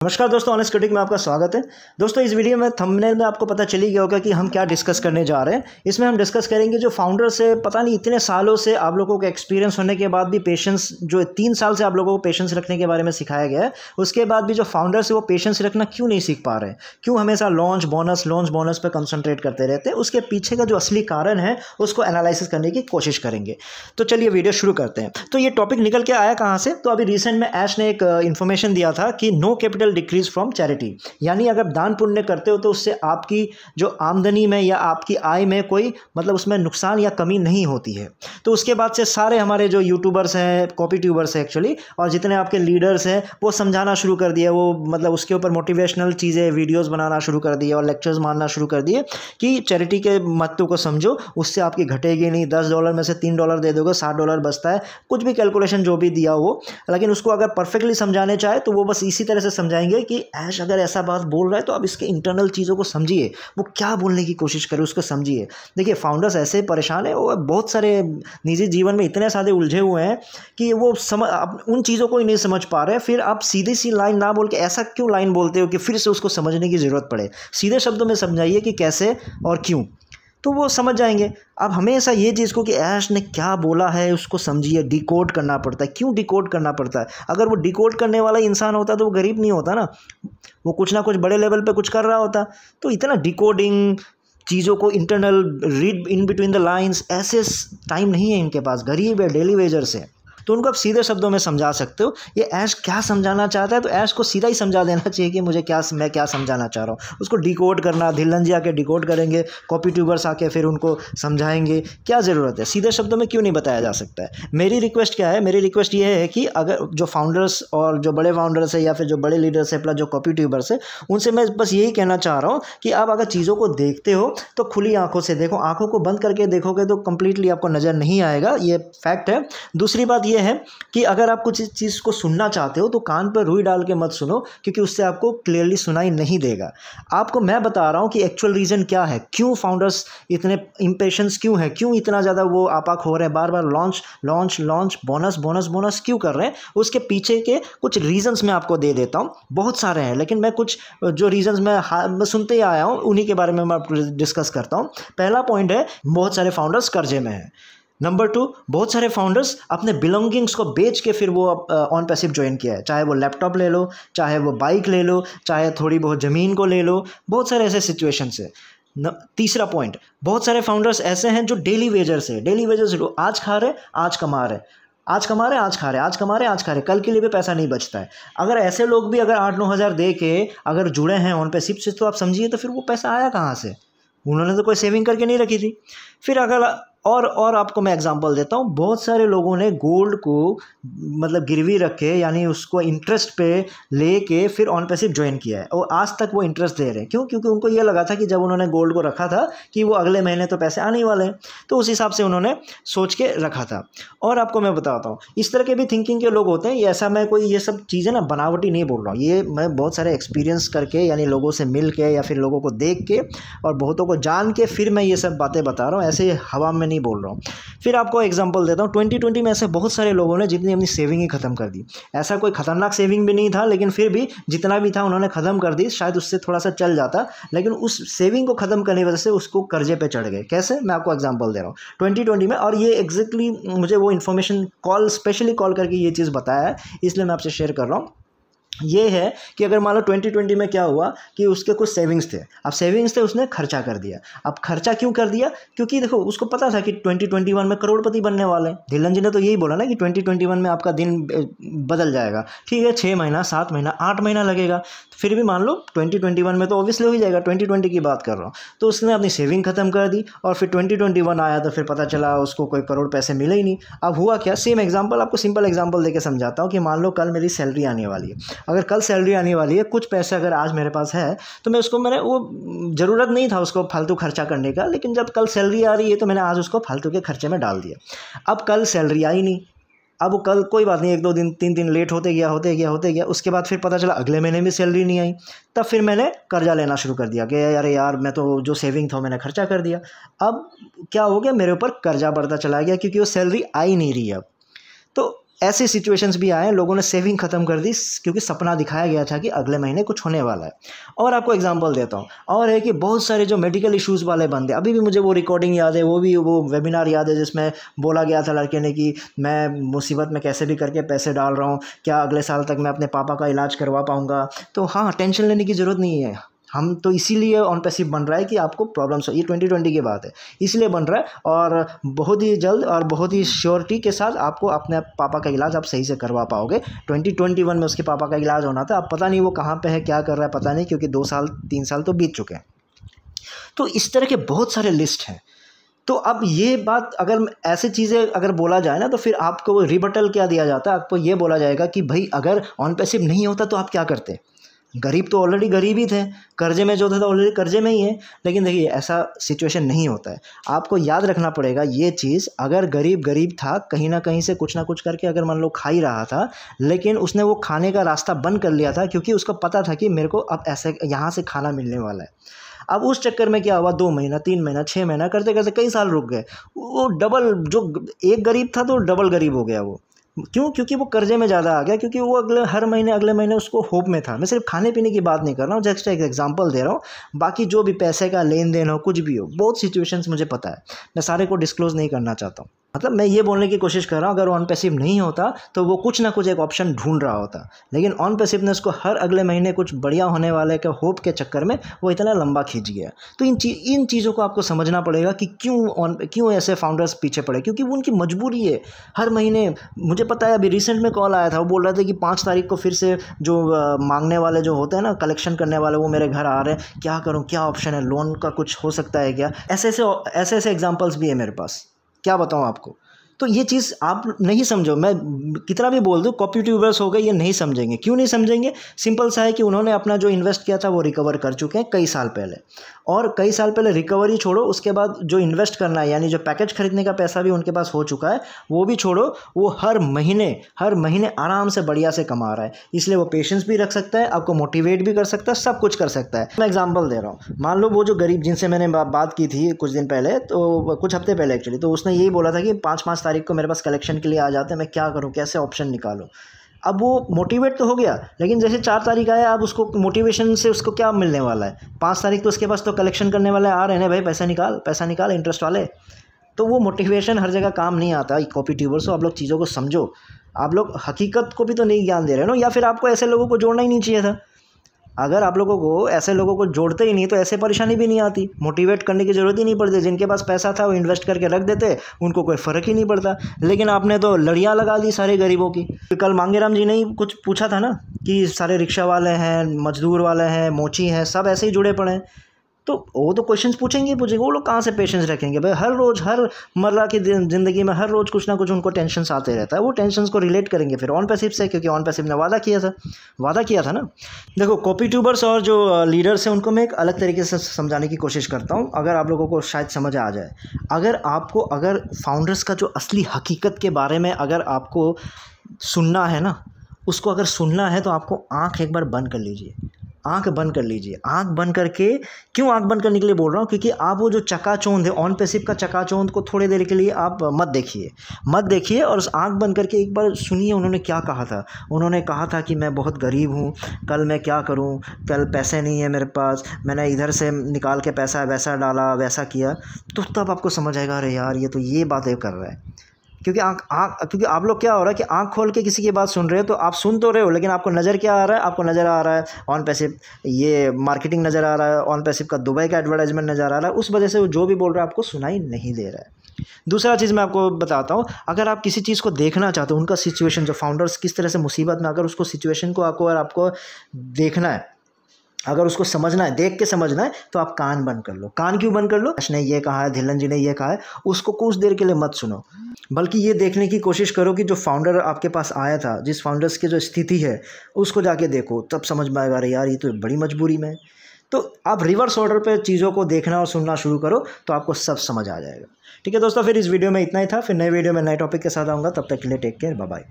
नमस्कार दोस्तों, honest critic में आपका स्वागत है। दोस्तों, इस वीडियो में थंबनेल में आपको पता चली गया होगा कि हम क्या डिस्कस करने जा रहे हैं। इसमें हम डिस्कस करेंगे जो फाउंडर्स है, पता नहीं इतने सालों से आप लोगों को एक्सपीरियंस होने के बाद भी पेशेंस, जो 3 साल से आप लोगों को पेशेंस रखने के बारे में सिखाया गया है, उसके बाद भी जो फाउंडर्स है वो पेशेंस रखना क्यों नहीं सीख पा रहे हैं, क्यों हमेशा लॉन्च बोनस पर कंसंट्रेट करते रहते हैं। उसके पीछे का जो असली कारण है उसको एनालिसिस करने की कोशिश करेंगे। तो चलिए वीडियो शुरू करते हैं। तो ये टॉपिक निकल के आया कहाँ से? तो अभी रिसेंट में ऐश ने एक इन्फॉर्मेशन दिया था कि no capital decrease from charity, यानी अगर दान पुण्य करते हो तो उससे आपकी जो आमदनी में या आपकी आय में कोई मतलब उसमें नुकसान या कमी नहीं होती है। तो उसके बाद से सारे हमारे जो यूट्यूबर्स हैं, कॉपी ट्यूबर्स हैं एक्चुअली, और जितने आपके लीडर्स हैं वो समझाना शुरू कर दिया, वो मतलब उसके ऊपर मोटिवेशनल चीज़ें वीडियोस बनाना शुरू कर दिए और लेक्चर्स मारना शुरू कर दिए कि चैरिटी के महत्व को समझो, उससे आपकी घटेगी नहीं। $10 में से $3 दे दोगे, $60 बचता है। कुछ भी कैलकुलेशन जो भी दिया हो, लेकिन उसको अगर परफेक्टली समझाने चाहे तो वो बस इसी तरह से समझाएंगे कि ऐश अगर ऐसा बात बोल रहा है तो आप इसके इंटरनल चीज़ों को समझिए, वो क्या बोलने की कोशिश करे उसको समझिए। देखिए, फाउंडर्स ऐसे परेशान है, वो बहुत सारे निजी जीवन में इतने सारे उलझे हुए हैं कि वो उन चीज़ों को ही नहीं समझ पा रहे। फिर आप सीधी सी लाइन ना बोल के ऐसा क्यों लाइन बोलते हो कि फिर से उसको समझने की ज़रूरत पड़े। सीधे शब्दों में समझाइए कि कैसे और क्यों, तो वो समझ जाएंगे। अब हमेशा ये चीज़ को कि ऐश ने क्या बोला है उसको समझिए। डिकोड करना पड़ता है। क्यों डिकोड करना पड़ता है? अगर वो डिकोड करने वाला इंसान होता तो वो गरीब नहीं होता ना, वो कुछ ना कुछ बड़े लेवल पे कुछ कर रहा होता। तो इतना डिकोडिंग चीज़ों को internal read in between the lines, ऐसे टाइम नहीं है इनके पास। गरीब है, डेली वेजर्स है, तो उनको आप सीधे शब्दों में समझा सकते हो। ये ऐश क्या समझाना चाहता है तो ऐश को सीधा ही समझा देना चाहिए कि मैं क्या समझाना चाह रहा हूँ। उसको डिकोड करना, धिल्लन जी आके डिकोड करेंगे, कॉपी ट्यूबर्स आके फिर उनको समझाएंगे, क्या ज़रूरत है? सीधे शब्दों में क्यों नहीं बताया जा सकता है? मेरी रिक्वेस्ट क्या है? मेरी रिक्वेस्ट ये है कि अगर जो फाउंडर्स और जो बड़े फाउंडर्स है या फिर जो बड़े लीडर्स है प्लस जो कॉपी ट्यूबर्स है, उनसे मैं बस यही कहना चाह रहा हूँ कि आप अगर चीज़ों को देखते हो तो खुली आंखों से देखो। आंखों को बंद करके देखोगे तो कंप्लीटली आपको नज़र नहीं आएगा, ये फैक्ट है। दूसरी बात यह है कि अगर आप कुछ चीज़ को सुनना चाहते हो तो कान पर रुई डाल के मत सुनो, क्योंकि उससे आपको क्लियरली सुनाई नहीं देगा। आपको मैं बता रहा हूँ कि एक्चुअल रीज़न क्या है, क्यों फाउंडर्स इतने इम्पेशेंस क्यों है, क्यों इतना ज़्यादा वो आपाक हो रहे हैं, बार बार लॉन्च बोनस क्यों कर रहे हैं। उसके पीछे के कुछ रीजंस मैं आपको दे देता हूँ। बहुत सारे हैं, लेकिन मैं कुछ जो रीजंस मैं सुनते ही आया हूँ उन्हीं के बारे में मैं डिस्कस करता हूँ। पहला पॉइंट है, बहुत सारे फाउंडर्स कर्जे में हैं। नंबर 2, बहुत सारे फाउंडर्स अपने बिलोंगिंग्स को बेच के फिर वो ऑन पैसिव ज्वाइन किया है। चाहे वो लैपटॉप ले लो, चाहे वो बाइक ले लो, चाहे थोड़ी बहुत ज़मीन को ले लो, बहुत सारे ऐसे सिचुएशंस है। तीसरा पॉइंट, बहुत सारे फाउंडर्स ऐसे हैं जो डेली वेजर्स है। डेली वेजर्स आज खा रहे, आज कमा रहे, आज कमा रहे, आज खा रहे, आज कमा रहे, आज खा रहे, कल के लिए भी पैसा नहीं बचता है। अगर ऐसे लोग भी अगर 8-9 हज़ार दे के अगर जुड़े हैं ऑन पैसिव से, तो आप समझिए तो फिर वो पैसा आया कहाँ से? उन्होंने तो कोई सेविंग करके नहीं रखी थी। फिर अगर और आपको मैं एग्जांपल देता हूँ, बहुत सारे लोगों ने गोल्ड को मतलब गिरवी रखे, यानी उसको इंटरेस्ट पे लेके फिर ऑन पैसिव ज्वाइन किया है और आज तक वो इंटरेस्ट दे रहे हैं। क्यों? क्योंकि उनको ये लगा था कि जब उन्होंने गोल्ड को रखा था कि वो अगले महीने तो पैसे आने वाले हैं, तो उस हिसाब से उन्होंने सोच के रखा था। और आपको मैं बताता हूँ, इस तरह के भी थिंकिंग के लोग होते हैं। ये ऐसा मैं कोई ये सब चीज़ें ना बनावटी नहीं बोल रहा हूँ, ये मैं बहुत सारे एक्सपीरियंस करके, यानी लोगों से मिल के या फिर लोगों को देख के और बहुतों को जान के फिर मैं ये सब बातें बता रहा हूँ, ऐसे हवा में नहीं बोल रहा हूँ। फिर आपको एग्जांपल देता हूँ, 2020 में ऐसे बहुत सारे लोगों ने जितनी अपनी सेविंग ही ख़त्म कर दी। ऐसा कोई खतरनाक सेविंग भी नहीं था, लेकिन फिर भी जितना भी था उन्होंने ख़त्म कर दी। शायद उससे थोड़ा सा चल जाता, लेकिन उस सेविंग को ख़त्म करने की वजह से उसको कर्जे पे चढ़ गए। कैसे? मैं आपको एग्जांपल दे रहा हूँ 2020 में, और ये एग्जैक्टली मुझे वो इन्फॉर्मेशन स्पेशली कॉल करके ये चीज़ बताया है, इसलिए मैं आपसे शेयर कर रहा हूँ। ये है कि अगर मान लो 2020 में क्या हुआ कि उसके कुछ सेविंग्स थे। अब सेविंग्स थे, उसने खर्चा कर दिया। अब खर्चा क्यों कर दिया? क्योंकि देखो, उसको पता था कि 2021 में करोड़पति बनने वाले हैं। धिल्लन जी ने तो यही बोला ना कि 2021 में आपका दिन बदल जाएगा। ठीक है, 6 महीना, 7 महीना, 8 महीना लगेगा, फिर भी मान लो 2021 में तो ऑब्वियसली हो ही जाएगा। 2020 की बात कर रहा हूँ। तो उसने अपनी सेविंग ख़त्म कर दी और फिर 2021 आया तो फिर पता चला उसको कोई करोड़ पैसे मिले ही नहीं। अब हुआ क्या? सेम एग्जाम्पल, आपको सिंपल एग्जाम्पल देकर समझाता हूँ कि मान लो कल मेरी सैलरी आने वाली है। अगर कल सैलरी आने वाली है, कुछ पैसे अगर आज मेरे पास है, तो मैंने वो ज़रूरत नहीं था उसको फालतू खर्चा करने का, लेकिन जब कल सैलरी आ रही है तो मैंने आज उसको फालतू के खर्चे में डाल दिया। अब कल सैलरी आई नहीं, अब वो कल कोई बात नहीं, 1-2 दिन 3 दिन लेट होते गया। उसके बाद फिर पता चला अगले महीने में सैलरी नहीं आई, तब फिर मैंने कर्जा लेना शुरू कर दिया कि अरे यार, मैं तो जो सेविंग था मैंने खर्चा कर दिया। अब क्या हो गया? मेरे ऊपर कर्जा बढ़ता चला गया क्योंकि वो सैलरी आ ही नहीं रही। अब तो ऐसी सिचुएशंस भी आए, लोगों ने सेविंग ख़त्म कर दी क्योंकि सपना दिखाया गया था कि अगले महीने कुछ होने वाला है। और आपको एग्जांपल देता हूँ, और है कि बहुत सारे जो मेडिकल इश्यूज़ वाले बंदे, अभी भी मुझे वो रिकॉर्डिंग याद है, वो वेबिनार याद है जिसमें बोला गया था लड़के ने कि मैं मुसीबत में कैसे भी करके पैसे डाल रहा हूँ, क्या अगले साल तक मैं अपने पापा का इलाज करवा पाऊँगा। तो हाँ, टेंशन लेने की ज़रूरत नहीं है। हम तो इसीलिए ऑन पैसिव बन रहा है कि आपको प्रॉब्लम्स, ये 2020 की बात है, इसलिए बन रहा है। और बहुत ही जल्द और बहुत ही श्योरिटी के साथ आपको अपने पापा का इलाज आप सही से करवा पाओगे। 2021 में उसके पापा का इलाज होना था, अब पता नहीं वो कहाँ पे है, क्या कर रहा है पता नहीं, क्योंकि 2 साल 3 साल तो बीत चुके हैं। तो इस तरह के बहुत सारे लिस्ट हैं। तो अब ये बात अगर ऐसी चीज़ें अगर बोला जाए ना, तो फिर आपको रिबटल क्या दिया जाता है, आपको ये बोला जाएगा कि भाई अगर ऑन पैसिव नहीं होता तो आप क्या करते। गरीब तो ऑलरेडी गरीब ही थे, कर्जे में जो थे तो ऑलरेडी कर्जे में ही है। लेकिन देखिए ऐसा सिचुएशन नहीं होता है। आपको याद रखना पड़ेगा ये चीज़, अगर गरीब था, कहीं ना कहीं से कुछ ना कुछ करके अगर मान लो खा ही रहा था, लेकिन उसने वो खाने का रास्ता बंद कर लिया था क्योंकि उसको पता था कि मेरे को अब ऐसे यहाँ से खाना मिलने वाला है। अब उस चक्कर में क्या हुआ, 2 महीना 3 महीना 6 महीना करते करते कई साल रुक गए। वो डबल, जो एक गरीब था तो डबल गरीब हो गया वो। क्यों? क्योंकि वो कर्जे में ज़्यादा आ गया, क्योंकि वो अगले महीने उसको होप में था। मैं सिर्फ खाने पीने की बात नहीं कर रहा हूँ, जस्ट एक एग्जांपल दे रहा हूँ। बाकी जो भी पैसे का लेन देन हो, कुछ भी हो, बहुत सिचुएशंस मुझे पता है, मैं सारे को डिस्क्लोज नहीं करना चाहता हूँ। मतलब मैं ये बोलने की कोशिश कर रहा हूँ, अगर ऑन पैसिव नहीं होता तो वो कुछ ना कुछ एक ऑप्शन ढूंढ रहा होता। लेकिन ऑन पैसिवनेस को हर अगले महीने कुछ बढ़िया होने वाले के होप के चक्कर में वो इतना लंबा खींच गया। तो इन चीज़ों को आपको समझना पड़ेगा कि क्यों ऐसे फाउंडर्स पीछे पड़े, क्योंकि वो उनकी मजबूरी है। हर महीने, मुझे पता है, अभी रिसेंट में कॉल आया था, वो बोल रहे थे कि 5 तारीख को फिर से जो मांगने वाले जो होते हैं ना, कलेक्शन करने वाले, वो मेरे घर आ रहे हैं, क्या करूँ, क्या ऑप्शन है, लोन का कुछ हो सकता है क्या। ऐसे एग्जाम्पल्स भी है मेरे पास, क्या बताऊँ आपको। तो ये चीज़ आप नहीं समझो, मैं कितना भी बोल दूँ, कॉपी ट्यूबर्स हो गए, ये नहीं समझेंगे। क्यों नहीं समझेंगे? सिंपल सा है कि उन्होंने अपना जो इन्वेस्ट किया था वो रिकवर कर चुके हैं कई साल पहले। और कई साल पहले रिकवरी छोड़ो, उसके बाद जो इन्वेस्ट करना है, यानी जो पैकेज खरीदने का पैसा भी उनके पास हो चुका है, वो भी छोड़ो, वो हर महीने आराम से बढ़िया से कमा रहा है। इसलिए वो पेशेंस भी रख सकता है, आपको मोटिवेट भी कर सकता है, सब कुछ कर सकता है। मैं एग्जांपल दे रहा हूँ, मान लो वो जो गरीब जिनसे मैंने बात की थी कुछ दिन पहले, तो कुछ हफ्ते पहले एक्चुअली, तो उसने यही बोला था कि 5 तारीख को मेरे पास कलेक्शन के लिए आ जाते हैं, मैं क्या करूँ, कैसे ऑप्शन निकालूँ। अब वो मोटिवेट तो हो गया, लेकिन जैसे 4 तारीख आया, अब उसको मोटिवेशन से उसको क्या मिलने वाला है। 5 तारीख तो उसके पास तो कलेक्शन करने वाले आ रहे हैं, भाई पैसा निकाल इंटरेस्ट वाले। तो वो मोटिवेशन हर जगह काम नहीं आता। कॉपी ट्यूबर्स हो, आप लोग चीज़ों को समझो, आप लोग हकीकत को भी तो नहीं ज्ञान दे रहे हो, या फिर आपको ऐसे लोगों को जोड़ना ही नहीं चाहिए था। अगर आप लोगों को ऐसे लोगों को जोड़ते ही नहीं तो ऐसे परेशानी भी नहीं आती, मोटिवेट करने की ज़रूरत ही नहीं पड़ती। जिनके पास पैसा था वो इन्वेस्ट करके रख देते, उनको कोई फ़र्क ही नहीं पड़ता। लेकिन आपने तो लड़ियाँ लगा दी सारे गरीबों की। कल मांगेराम जी ने ही कुछ पूछा था ना कि सारे रिक्शा वाले हैं, मजदूर वाले हैं, मोची हैं, सब ऐसे ही जुड़े पड़े हैं। तो वो तो क्वेश्चंस पूछेंगे, वो लोग कहाँ से पेशेंस रखेंगे भाई। हर रोज़, हर मर्रा की ज़िंदगी में हर रोज़ कुछ ना कुछ उनको टेंशन्स आते रहता है। वो टेंशन्स को रिलेट करेंगे फिर ऑन पैसिव से, क्योंकि ऑन पैसिव ने वादा किया था ना। देखो, कॉपी ट्यूबर्स और जो लीडर्स हैं उनको मैं एक अलग तरीके से समझाने की कोशिश करता हूँ, अगर आप लोगों को शायद समझ आ जाए। अगर फाउंडर्स का जो असली हकीकत के बारे में अगर आपको सुनना है ना, उसको अगर सुनना है तो आपको आँख एक बार बंद कर लीजिए। आँख बंद करके, क्यों आँख बंद करने के लिए बोल रहा हूँ, क्योंकि आप वो जो चकाचौंध है, ऑन पैसिव का चकाचौंध को थोड़ी देर के लिए आप मत देखिए और उस आँख बंद करके एक बार सुनिए उन्होंने क्या कहा था। उन्होंने कहा था कि मैं बहुत गरीब हूँ, कल मैं क्या करूँ, कल पैसे नहीं है मेरे पास, मैंने इधर से निकाल के पैसा वैसा डाला, वैसा किया। तो तब आपको समझ आएगा, अरे यार ये तो ये बातें कर रहा है। क्योंकि क्योंकि आप लोग क्या हो रहा है कि आँख खोल के किसी की बात सुन रहे हो, तो आप सुन तो रहे हो, लेकिन आपको नज़र क्या आ रहा है, आपको नज़र आ रहा है ऑन पैसिव ये मार्केटिंग नज़र आ रहा है, ऑन पैसिव का दुबई का एडवर्टाइजमेंट नज़र आ रहा है। उस वजह से वो जो भी बोल रहा है आपको सुनाई नहीं दे रहा है। दूसरा चीज़ मैं आपको बताता हूँ, अगर आप किसी चीज़ को देखना चाहते हो, उनका सिचुएशन, जो फाउंडर्स किस तरह से मुसीबत में, अगर उसको सिचुएशन को आपको देखना है, अगर उसको समझना है, देख के समझना है, तो आप कान बंद कर लो। कान क्यों बंद कर लो? ने ये कहा है, धिल्लन जी ने ये कहा है, उसको कुछ देर के लिए मत सुनो, बल्कि ये देखने की कोशिश करो कि जो फाउंडर आपके पास आया था, जिस फाउंडर्स की जो स्थिति है, उसको जाके देखो, तब समझ में आएगा, अरे यार ये तो बड़ी मजबूरी में है। तो आप रिवर्स ऑर्डर पे चीज़ों को देखना और सुनना शुरू करो, तो आपको सब समझ आ जाएगा। ठीक है दोस्तों, फिर इस वीडियो में इतना ही था। फिर नए वीडियो में नए टॉपिक के साथ आऊँगा, तब तक के लिए टेक केयर, बाय बाय।